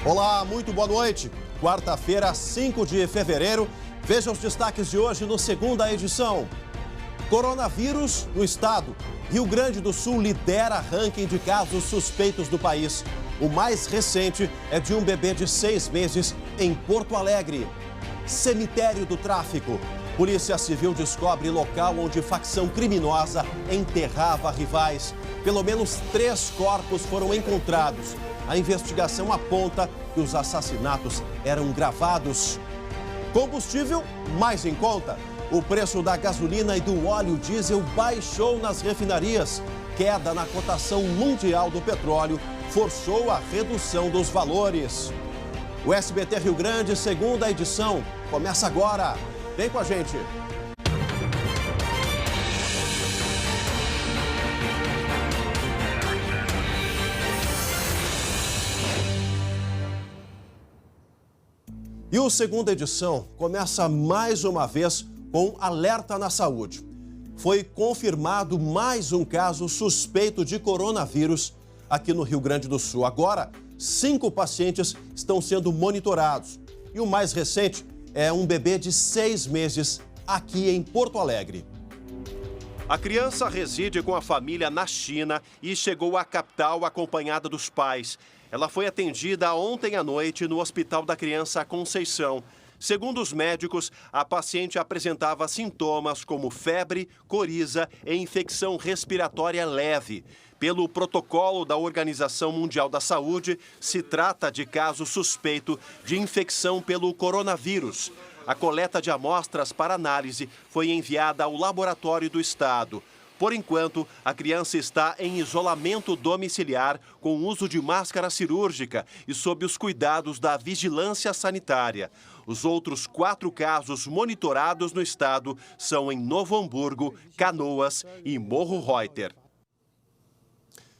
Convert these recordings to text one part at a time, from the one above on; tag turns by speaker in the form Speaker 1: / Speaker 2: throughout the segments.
Speaker 1: Olá, muito boa noite. Quarta-feira, 5 de fevereiro. Veja os destaques de hoje no segunda edição. Coronavírus no estado. Rio Grande do Sul lidera ranking de casos suspeitos do país. O mais recente é de um bebê de 6 meses em Porto Alegre. Cemitério do tráfico. Polícia Civil descobre local onde facção criminosa enterrava rivais. Pelo menos 3 corpos foram encontrados. A investigação aponta que os assassinatos eram gravados. Combustível mais em conta. O preço da gasolina e do óleo diesel baixou nas refinarias. Queda na cotação mundial do petróleo forçou a redução dos valores. O SBT Rio Grande, segunda edição, começa agora. Vem com a gente. E o segunda edição começa mais uma vez com alerta na saúde. Foi confirmado mais um caso suspeito de coronavírus aqui no Rio Grande do Sul. Agora, 5 pacientes estão sendo monitorados. E o mais recente é um bebê de 6 meses aqui em Porto Alegre. A criança reside com a família na China e chegou à capital acompanhada dos pais. Ela foi atendida ontem à noite no Hospital da Criança Conceição. Segundo os médicos, a paciente apresentava sintomas como febre, coriza e infecção respiratória leve. Pelo protocolo da Organização Mundial da Saúde, se trata de caso suspeito de infecção pelo coronavírus. A coleta de amostras para análise foi enviada ao laboratório do estado. Por enquanto, a criança está em isolamento domiciliar com uso de máscara cirúrgica e sob os cuidados da vigilância sanitária. Os outros 4 casos monitorados no estado são em Novo Hamburgo, Canoas e Morro Reuter.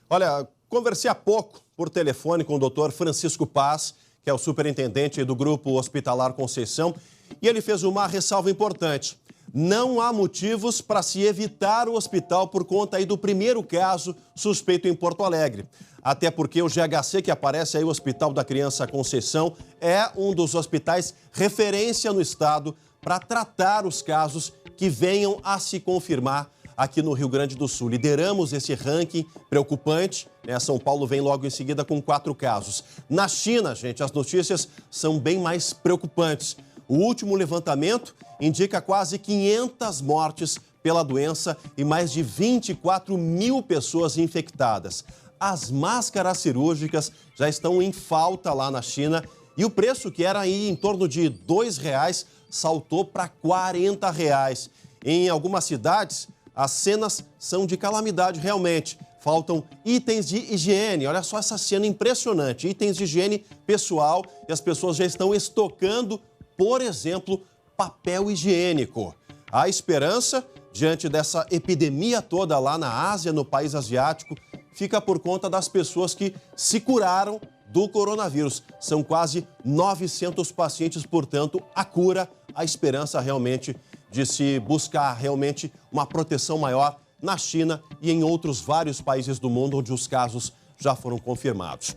Speaker 1: Olha, conversei há pouco por telefone com o Dr. Francisco Paz, que é o superintendente do Grupo Hospitalar Conceição, e ele fez uma ressalva importante. Não há motivos para se evitar o hospital por conta aí do primeiro caso suspeito em Porto Alegre. Até porque o GHC, que aparece aí, o Hospital da Criança Conceição, é um dos hospitais referência no estado para tratar os casos que venham a se confirmar aqui no Rio Grande do Sul. Lideramos esse ranking preocupante, né? São Paulo vem logo em seguida com 4 casos. Na China, gente, as notícias são bem mais preocupantes. O último levantamento indica quase 500 mortes pela doença e mais de 24 mil pessoas infectadas. As máscaras cirúrgicas já estão em falta lá na China e o preço, que era aí em torno de R$ 2,00, saltou para R$ 40,00. Em algumas cidades, as cenas são de calamidade realmente. Faltam itens de higiene. Olha só essa cena impressionante. Itens de higiene pessoal e as pessoas já estão estocando, por exemplo, papel higiênico. A esperança, diante dessa epidemia toda lá na Ásia, no país asiático, fica por conta das pessoas que se curaram do coronavírus. São quase 900 pacientes, portanto, a cura, a esperança realmente de se buscar realmente uma proteção maior na China e em outros vários países do mundo onde os casos já foram confirmados.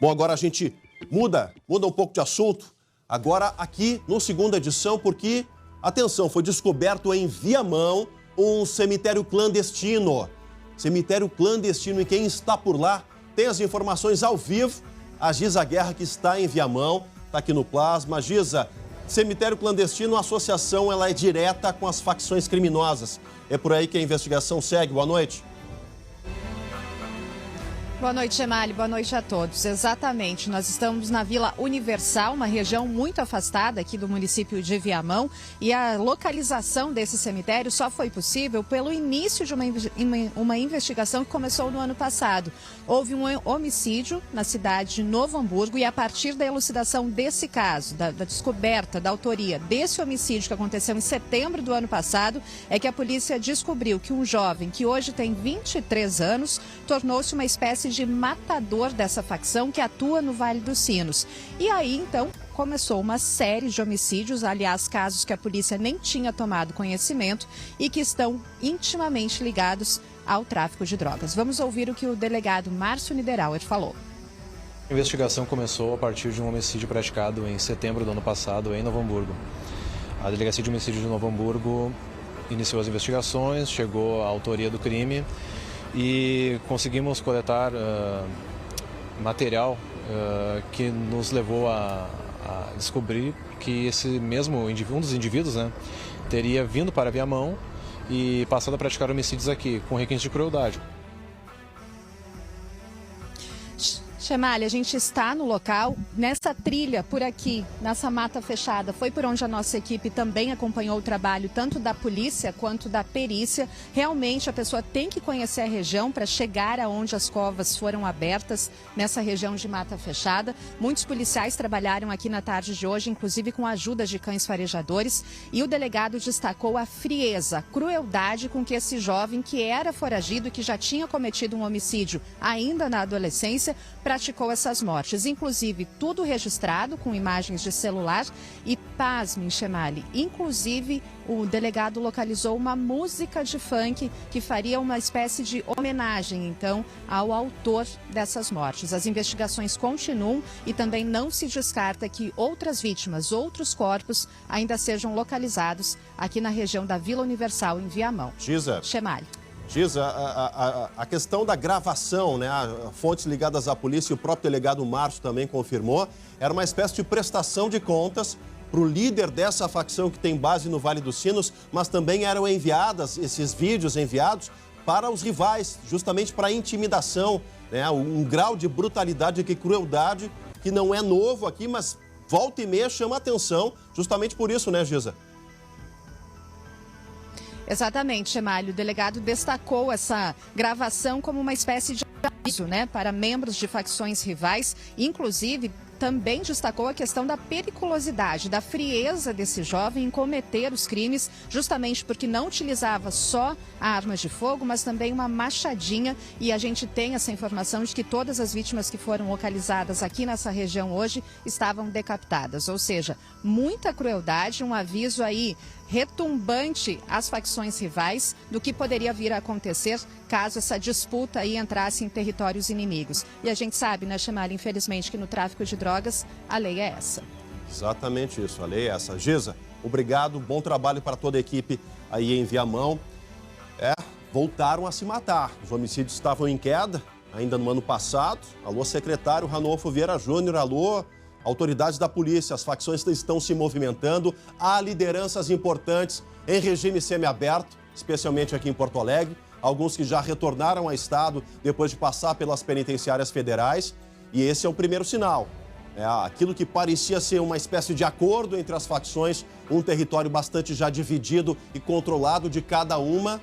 Speaker 1: Bom, agora a gente muda um pouco de assunto. Agora aqui no segunda edição, porque, atenção, foi descoberto em Viamão um cemitério clandestino. Cemitério clandestino, e quem está por lá tem as informações ao vivo. A Giza Guerra, que está em Viamão, está aqui no Plasma. Giza, cemitério clandestino, a associação ela é direta com as facções criminosas. É por aí que a investigação segue. Boa noite.
Speaker 2: Boa noite, Gemali. Boa noite a todos. Exatamente, nós estamos na Vila Universal, uma região muito afastada aqui do município de Viamão, e a localização desse cemitério só foi possível pelo início de uma investigação que começou no ano passado. Houve um homicídio na cidade de Novo Hamburgo e a partir da elucidação desse caso, da descoberta da autoria desse homicídio que aconteceu em setembro do ano passado, é que a polícia descobriu que um jovem que hoje tem 23 anos tornou-se uma espécie de matador dessa facção que atua no Vale dos Sinos. E aí, então, começou uma série de homicídios, aliás, casos que a polícia nem tinha tomado conhecimento e que estão intimamente ligados ao tráfico de drogas. Vamos ouvir o que o delegado Márcio Niederauer falou.
Speaker 3: A investigação começou a partir de um homicídio praticado em setembro do ano passado em Novo Hamburgo. A Delegacia de Homicídio de Novo Hamburgo iniciou as investigações, chegou à autoria do crime e conseguimos coletar material que nos levou a descobrir que um dos indivíduos, né, teria vindo para Viamão e passado a praticar homicídios aqui, com requinte de crueldade.
Speaker 2: Chemali, a gente está no local, nessa trilha por aqui, nessa mata fechada, foi por onde a nossa equipe também acompanhou o trabalho, tanto da polícia quanto da perícia. Realmente a pessoa tem que conhecer a região para chegar aonde as covas foram abertas, nessa região de mata fechada. Muitos policiais trabalharam aqui na tarde de hoje, inclusive com a ajuda de cães farejadores, e o delegado destacou a frieza, a crueldade com que esse jovem, que era foragido e que já tinha cometido um homicídio ainda na adolescência, praticou essas mortes, inclusive tudo registrado com imagens de celular e, pasmem, Chemali, inclusive o delegado localizou uma música de funk que faria uma espécie de homenagem, então, ao autor dessas mortes. As investigações continuam e também não se descarta que outras vítimas, outros corpos ainda sejam localizados aqui na região da Vila Universal, em Viamão. Chemali.
Speaker 1: Giza, a questão da gravação, né? Fontes ligadas à polícia e o próprio delegado Márcio também confirmou, era uma espécie de prestação de contas para o líder dessa facção que tem base no Vale dos Sinos, mas também eram enviadas, esses vídeos enviados para os rivais, justamente para intimidação, né? Um grau de brutalidade e crueldade que não é novo aqui, mas volta e meia chama atenção, justamente por isso, né, Giza?
Speaker 2: Exatamente, Chemali. O delegado destacou essa gravação como uma espécie de aviso, né, para membros de facções rivais, inclusive também destacou a questão da periculosidade, da frieza desse jovem em cometer os crimes, justamente porque não utilizava só armas de fogo, mas também uma machadinha. E a gente tem essa informação de que todas as vítimas que foram localizadas aqui nessa região hoje estavam decapitadas. Ou seja, muita crueldade, um aviso aí retumbante às facções rivais do que poderia vir a acontecer caso essa disputa aí entrasse em territórios inimigos. E a gente sabe, né, Chemali, infelizmente, que no tráfico de drogas a lei é essa.
Speaker 1: Exatamente isso, a lei é essa. Giza, obrigado, bom trabalho para toda a equipe aí em Viamão. Voltaram a se matar. Os homicídios estavam em queda ainda no ano passado. Alô, secretário Ranolfo Vieira Júnior, alô, autoridades da polícia, as facções estão se movimentando, há lideranças importantes em regime semiaberto, especialmente aqui em Porto Alegre, alguns que já retornaram ao estado depois de passar pelas penitenciárias federais, e esse é o primeiro sinal. Aquilo que parecia ser uma espécie de acordo entre as facções, um território bastante já dividido e controlado de cada uma,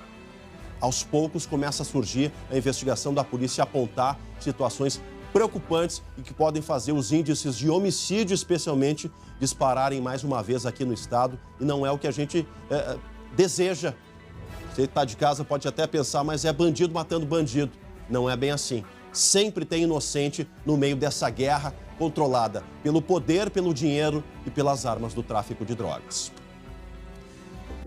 Speaker 1: aos poucos começa a surgir a investigação da polícia apontar situações preocupantes e que podem fazer os índices de homicídio, especialmente, dispararem mais uma vez aqui no estado. E não é o que a gente deseja. Você está de casa pode até pensar, mas é bandido matando bandido. Não é bem assim. Sempre tem inocente no meio dessa guerra controlada pelo poder, pelo dinheiro e pelas armas do tráfico de drogas.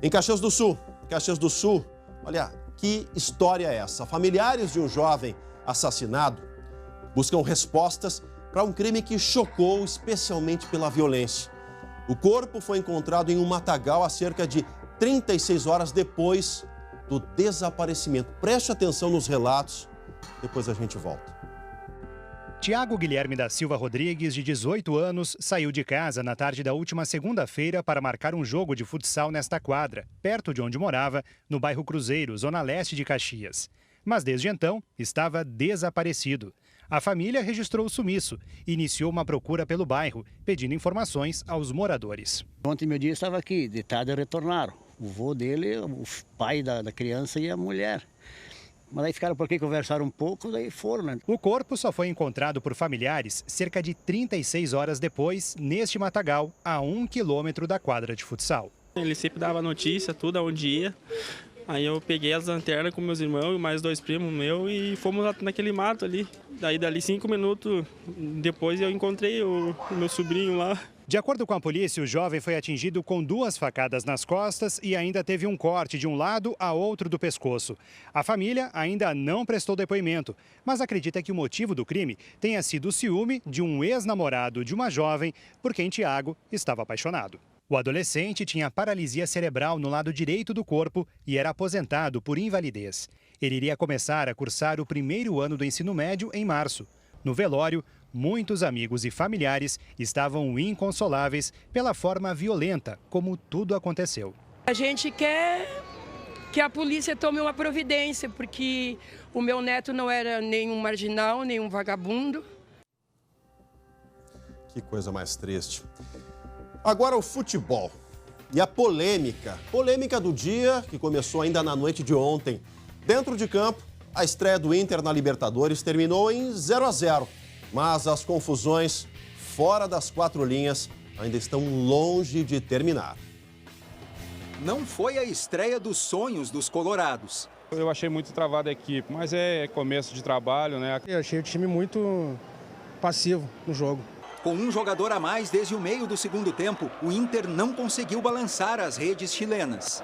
Speaker 1: Em Caxias do Sul, olha, que história é essa? Familiares de um jovem assassinado buscam respostas para um crime que chocou especialmente pela violência. O corpo foi encontrado em um matagal a cerca de 36 horas depois do desaparecimento. Preste atenção nos relatos, depois a gente volta.
Speaker 4: Tiago Guilherme da Silva Rodrigues, de 18 anos, saiu de casa na tarde da última segunda-feira para marcar um jogo de futsal nesta quadra, perto de onde morava, no bairro Cruzeiro, zona leste de Caxias. Mas desde então, estava desaparecido. A família registrou o sumiço e iniciou uma procura pelo bairro, pedindo informações aos moradores.
Speaker 5: Ontem meu dia estava aqui, de tarde retornaram. O vô dele, o pai da criança e a mulher. Mas aí ficaram por aqui, conversaram um pouco, daí foram, né?
Speaker 4: O corpo só foi encontrado por familiares cerca de 36 horas depois, neste matagal, a 1 quilômetro da quadra de futsal.
Speaker 6: Ele sempre dava notícia, tudo aonde ia. Aí eu peguei as lanternas com meus irmãos e mais 2 primos meus e fomos naquele mato ali. Daí dali 5 minutos depois eu encontrei o meu sobrinho lá.
Speaker 4: De acordo com a polícia, o jovem foi atingido com 2 facadas nas costas e ainda teve um corte de um lado a outro do pescoço. A família ainda não prestou depoimento, mas acredita que o motivo do crime tenha sido o ciúme de um ex-namorado de uma jovem por quem Tiago estava apaixonado. O adolescente tinha paralisia cerebral no lado direito do corpo e era aposentado por invalidez. Ele iria começar a cursar o 1º ano do ensino médio em março. No velório, muitos amigos e familiares estavam inconsoláveis pela forma violenta como tudo aconteceu.
Speaker 7: A gente quer que a polícia tome uma providência, porque o meu neto não era nenhum marginal, nenhum vagabundo.
Speaker 1: Que coisa mais triste. Agora o futebol e a polêmica. Polêmica do dia que começou ainda na noite de ontem. Dentro de campo, a estreia do Inter na Libertadores terminou em 0-0. Mas as confusões fora das 4 linhas ainda estão longe de terminar.
Speaker 8: Não foi a estreia dos sonhos dos colorados.
Speaker 9: Eu achei muito travada a equipe, mas é começo de trabalho, né?
Speaker 10: Eu achei o time muito passivo no jogo.
Speaker 8: Com um jogador a mais desde o meio do segundo tempo, o Inter não conseguiu balançar as redes chilenas.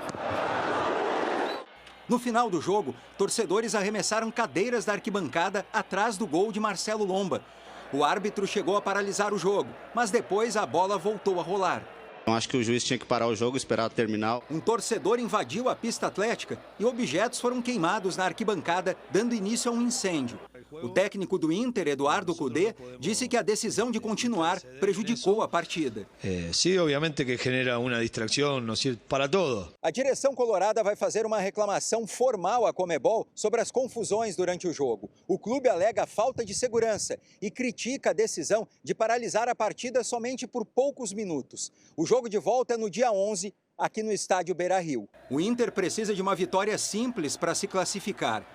Speaker 8: No final do jogo, torcedores arremessaram cadeiras da arquibancada atrás do gol de Marcelo Lomba. O árbitro chegou a paralisar o jogo, mas depois a bola voltou a rolar.
Speaker 11: Eu acho que o juiz tinha que parar o jogo, esperar terminar.
Speaker 8: Um torcedor invadiu a pista atlética e objetos foram queimados na arquibancada, dando início a um incêndio. O técnico do Inter, Eduardo Cudê, disse que a decisão de continuar prejudicou a partida.
Speaker 12: Sim, obviamente que genera uma distração, não sirve para todo.
Speaker 8: A direção colorada vai fazer uma reclamação formal à Conmebol sobre as confusões durante o jogo. O clube alega falta de segurança e critica a decisão de paralisar a partida somente por poucos minutos. O jogo de volta é no dia 11, aqui no estádio Beira-Rio. O Inter precisa de uma vitória simples para se classificar.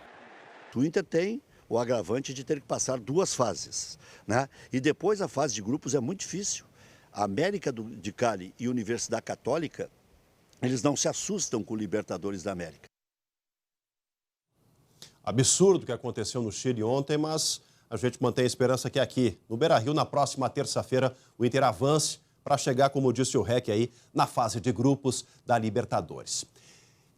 Speaker 13: O Inter tem o agravante de ter que passar 2 fases, né? E depois a fase de grupos é muito difícil. A América de Cali e a Universidade Católica, eles não se assustam com o Libertadores da América.
Speaker 1: Absurdo o que aconteceu no Chile ontem, mas a gente mantém a esperança que aqui, no Beira-Rio, na próxima terça-feira, o Inter avance para chegar, como disse o REC aí, na fase de grupos da Libertadores.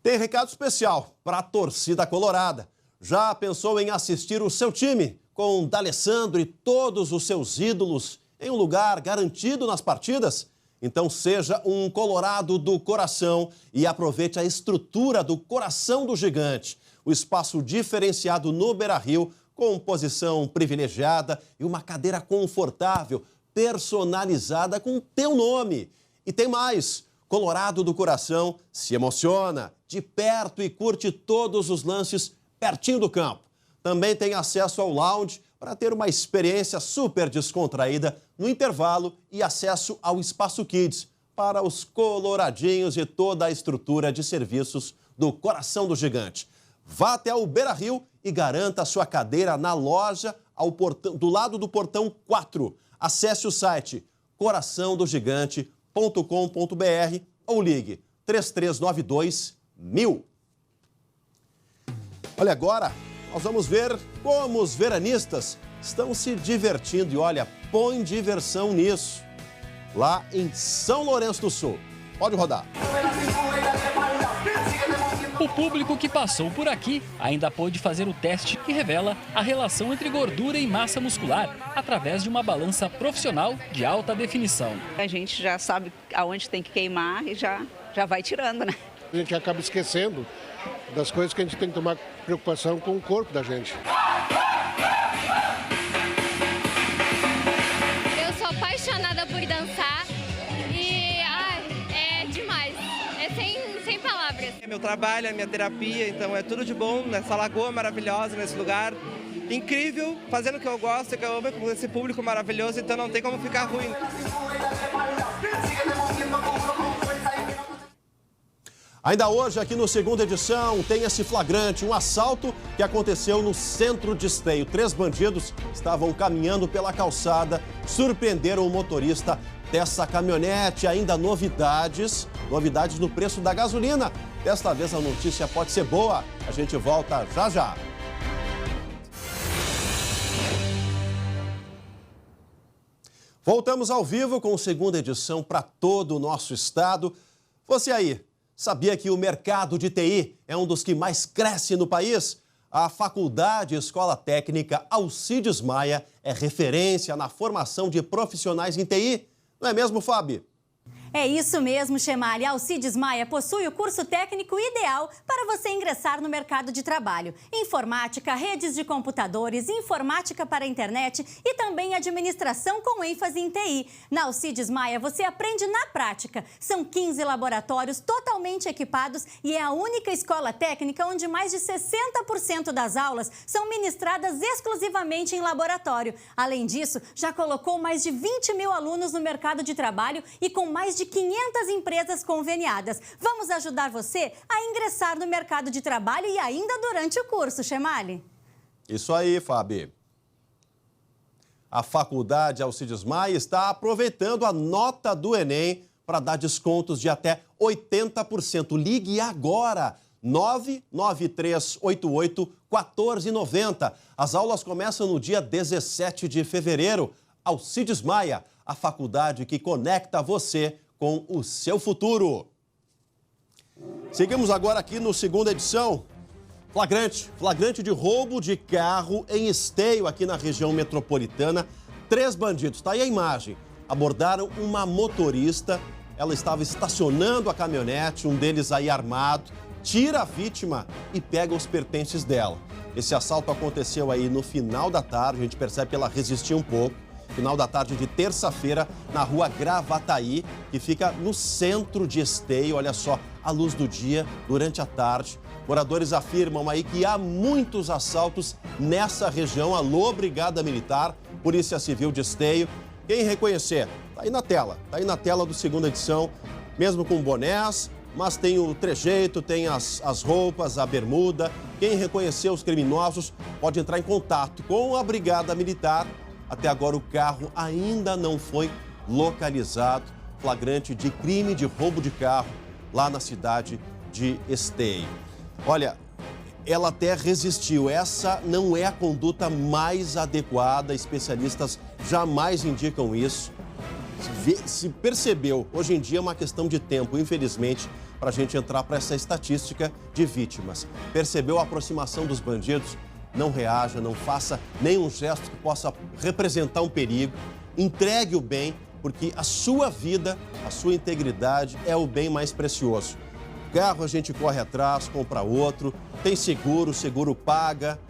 Speaker 1: Tem recado especial para a torcida colorada. Já pensou em assistir o seu time com D'Alessandro e todos os seus ídolos em um lugar garantido nas partidas? Então seja um colorado do coração e aproveite a estrutura do Coração do Gigante. O espaço diferenciado no Beira-Rio, com posição privilegiada e uma cadeira confortável, personalizada com teu nome. E tem mais, Colorado do Coração se emociona de perto e curte todos os lances pertinho do campo. Também tem acesso ao lounge para ter uma experiência super descontraída no intervalo e acesso ao Espaço Kids para os coloradinhos e toda a estrutura de serviços do Coração do Gigante. Vá até o Beira-Rio e garanta a sua cadeira na loja do lado do portão 4. Acesse o site coraçãodogigante.com.br ou ligue 3392-1000. Olha, agora nós vamos ver como os veranistas estão se divertindo. E olha, põe diversão nisso. Lá em São Lourenço do Sul. Pode rodar.
Speaker 14: O público que passou por aqui ainda pôde fazer o teste que revela a relação entre gordura e massa muscular através de uma balança profissional de alta definição.
Speaker 15: A gente já sabe aonde tem que queimar e já vai tirando, né?
Speaker 10: A gente acaba esquecendo das coisas que a gente tem que tomar preocupação com o corpo da gente.
Speaker 16: Eu sou apaixonada por dançar e é demais, é sem palavras.
Speaker 17: É meu trabalho, é minha terapia, então é tudo de bom nessa lagoa maravilhosa, nesse lugar incrível, fazendo o que eu gosto, que eu amo, com esse público maravilhoso, então não tem como ficar ruim.
Speaker 1: Ainda hoje, aqui no Segunda Edição, tem esse flagrante, um assalto que aconteceu no centro de Esteio. 3 bandidos estavam caminhando pela calçada, surpreenderam o motorista dessa caminhonete. Ainda novidades no preço da gasolina. Desta vez a notícia pode ser boa. A gente volta já já. Voltamos ao vivo com a segunda edição para todo o nosso estado. Você aí, sabia que o mercado de TI é um dos que mais cresce no país? A Faculdade Escola Técnica Alcides Maia é referência na formação de profissionais em TI. Não é mesmo, Fábio?
Speaker 18: É isso mesmo, Chemali. A Alcides Maia possui o curso técnico ideal para você ingressar no mercado de trabalho. Informática, redes de computadores, informática para a internet e também administração com ênfase em TI. Na Alcides Maia você aprende na prática. São 15 laboratórios totalmente equipados e é a única escola técnica onde mais de 60% das aulas são ministradas exclusivamente em laboratório. Além disso, já colocou mais de 20 mil alunos no mercado de trabalho e com mais de 500 empresas conveniadas. Vamos ajudar você a ingressar no mercado de trabalho e ainda durante o curso, Chemali.
Speaker 1: Isso aí, Fábio. A Faculdade Alcides Maia está aproveitando a nota do Enem para dar descontos de até 80%. Ligue agora, 99388-1490. As aulas começam no dia 17 de fevereiro. Alcides Maia, a faculdade que conecta você com o seu futuro. Seguimos agora aqui no segunda edição. Flagrante de roubo de carro em Esteio, aqui na região metropolitana. 3 bandidos, tá aí a imagem, abordaram uma motorista. Ela estava estacionando a caminhonete, um deles aí armado, tira a vítima e pega os pertences dela. Esse assalto aconteceu aí no final da tarde, a gente percebe que ela resistiu um pouco. Final da tarde de terça-feira, na rua Gravataí, que fica no centro de Esteio. Olha só, a luz do dia durante a tarde. Moradores afirmam aí que há muitos assaltos nessa região. Alô, Brigada Militar, Polícia Civil de Esteio. Quem reconhecer, tá aí na tela do segunda edição, mesmo com bonés, mas tem o trejeito, tem as roupas, a bermuda. Quem reconhecer os criminosos pode entrar em contato com a Brigada Militar. Até agora o carro ainda não foi localizado. Flagrante de crime de roubo de carro lá na cidade de Esteio. Olha, ela até resistiu. Essa não é a conduta mais adequada. Especialistas jamais indicam isso. Se percebeu, hoje em dia é uma questão de tempo, infelizmente, para a gente entrar para essa estatística de vítimas. Percebeu a aproximação dos bandidos? Não reaja, não faça nenhum gesto que possa representar um perigo. Entregue o bem, porque a sua vida, a sua integridade é o bem mais precioso. Carro a gente corre atrás, compra outro, tem seguro, o seguro paga.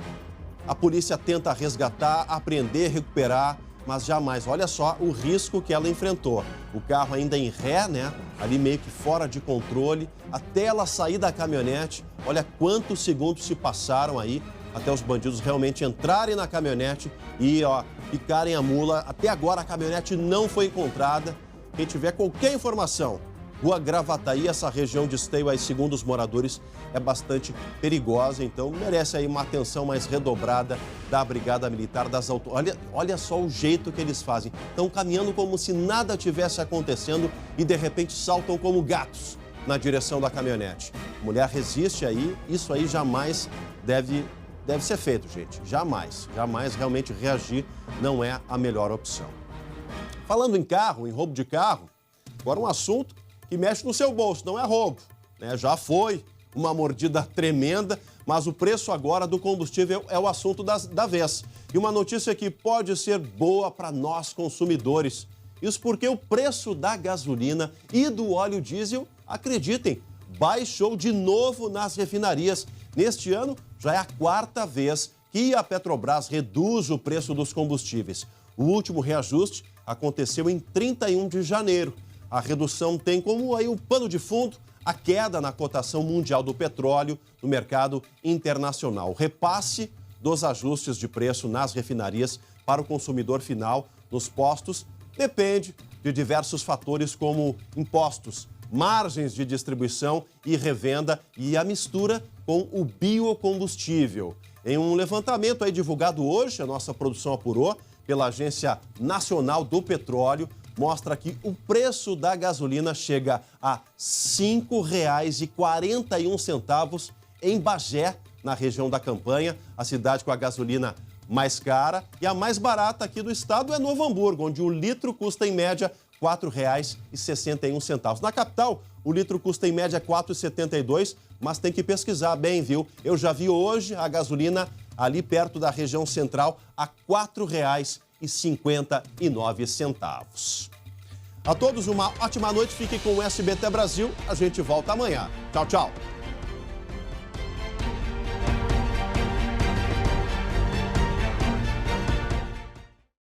Speaker 1: A polícia tenta resgatar, apreender, recuperar, mas jamais. Olha só o risco que ela enfrentou. O carro ainda em ré, né? Ali meio que fora de controle, até ela sair da caminhonete. Olha quantos segundos se passaram aí até os bandidos realmente entrarem na caminhonete e picarem a mula. Até agora a caminhonete não foi encontrada. Quem tiver qualquer informação, Rua Gravataí, essa região de Esteio, aí, segundo os moradores, é bastante perigosa. Então merece aí uma atenção mais redobrada da Brigada Militar, das autoridades. Olha só o jeito que eles fazem. Estão caminhando como se nada tivesse acontecendo e de repente saltam como gatos na direção da caminhonete. A mulher resiste aí, isso aí jamais deve ser feito, gente. Jamais realmente reagir não é a melhor opção. Falando em carro, em roubo de carro, agora um assunto que mexe no seu bolso, não é roubo, né? Já foi uma mordida tremenda, mas o preço agora do combustível é o assunto da vez. E uma notícia que pode ser boa para nós consumidores. Isso porque o preço da gasolina e do óleo diesel, acreditem, baixou de novo nas refinarias. Neste ano, já é a 4ª vez que a Petrobras reduz o preço dos combustíveis. O último reajuste aconteceu em 31 de janeiro. A redução tem como aí o pano de fundo a queda na cotação mundial do petróleo no mercado internacional. O repasse dos ajustes de preço nas refinarias para o consumidor final nos postos depende de diversos fatores como impostos, margens de distribuição e revenda e a mistura com o biocombustível. Em um levantamento aí divulgado hoje, a nossa produção apurou pela Agência Nacional do Petróleo, mostra que o preço da gasolina chega a R$ 5,41 em Bagé, na região da Campanha, a cidade com a gasolina mais cara, e a mais barata aqui do estado é Novo Hamburgo, onde o litro custa em média R$ 4,61. Na capital, o litro custa em média R$ 4,72, mas tem que pesquisar bem, viu? Eu já vi hoje a gasolina ali perto da região central a R$ 4,59. A todos uma ótima noite, fiquem com o SBT Brasil, a gente volta amanhã. Tchau, tchau.